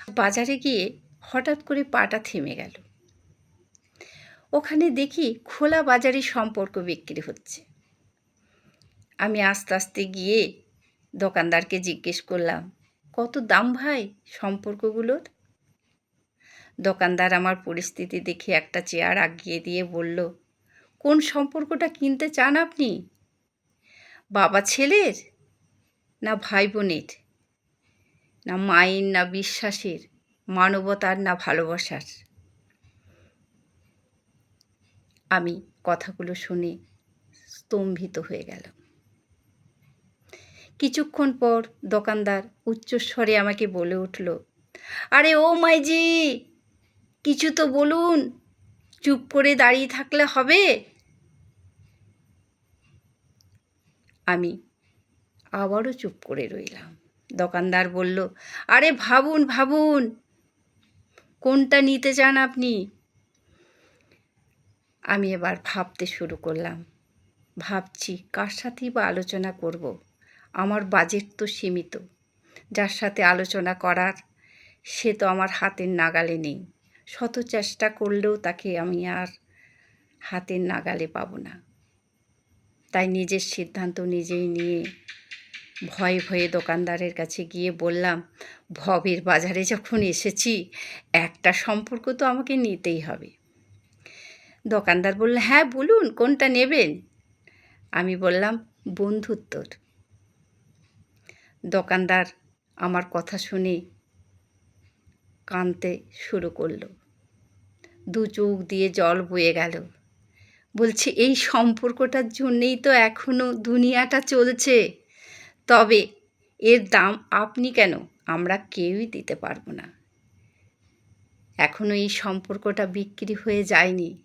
বাজারে গিয়ে হঠাৎ করে পাটা থেমে গেল। ওখানে দেখি খোলা বাজারে সম্পর্ক বিক্রি হচ্ছে। আমি আস্তে আস্তে গিয়ে দোকানদারকে জিজ্ঞেস করলাম, কত দাম ভাই সম্পর্কগুলোর? দোকানদার আমার পরিস্থিতি দেখে একটা চেয়ার আগিয়ে দিয়ে বলল, কোন সম্পর্কটা কিনতে চান আপনি? বাবা ছেলের, না ভাই বোনের, না মায়ের, না বিশ্বাসের, মানবতার, না ভালোবাসার? আমি কথাগুলো শুনে স্তম্ভিত হয়ে গেলাম। কিছুক্ষণ পর দোকানদার উচ্চস্বরে আমাকে বলে উঠল, আরে ও মাইজি, কিছু তো বলুন, চুপ করে দাঁড়িয়ে থাকলে হবে? আমি আবারও চুপ করে রইলাম। দোকানদার বলল, আরে ভাবুন ভাবুন, কোনটা নিতে চান আপনি? আমি এবার ভাবতে শুরু করলাম। ভাবছি কার সাথেই বা আলোচনা করব। আমার বাজেট তো সীমিত। যার সাথে আলোচনা করার সে তো আমার হাতের নাগালে নেই। শত চেষ্টা করলেও তাকে আমি আর হাতের নাগালে পাবো না। তাই নিজের সিদ্ধান্ত নিজেই নিয়ে ভয়ে ভয়ে দোকানদারের কাছে গিয়ে বললাম, ভবের বাজারে যখন এসেছি একটা সম্পর্ক তো আমাকে নিতেই হবে। দোকানদার বলল, হ্যাঁ বলুন, কোনটা নেবেন? আমি বললাম, বন্ধুত্বর। দোকানদার আমার কথা শুনে কাঁদতে শুরু করলো। দু চোখ দিয়ে জল বয়ে গেল। বলছে, এই সম্পর্কটার জন্যেই তো এখনো দুনিয়াটা চলছে। তবে এর দাম আপনি কেন, আমরা কেউই দিতে পারবো না। এখনো এই সম্পর্কটা বিক্রি হয়ে যায়নি।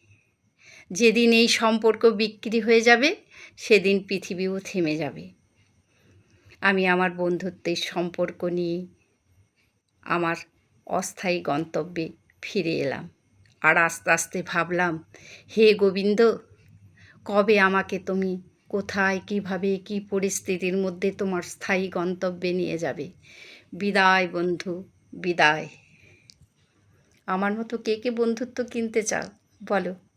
যেদিন এই সম্পর্ক বিক্রি হয়ে যাবে সেদিন পৃথিবীও থেমে যাবে। আমি আমার বন্ধুত্বের সম্পর্ক নিয়ে আমার অস্থায়ী গন্তব্যে ফিরে এলাম। আর আস্তে আস্তে ভাবলাম, হে গোবিন্দ, কবে আমাকে তুমি কোথায়, কিভাবে, কি পরিস্থিতির মধ্যে তোমার স্থায়ী গন্তব্যে নিয়ে যাবে? বিদায় বন্ধু, বিদায়। আমার মতো কে কে বন্ধুত্ব কিনতে চাও বলো?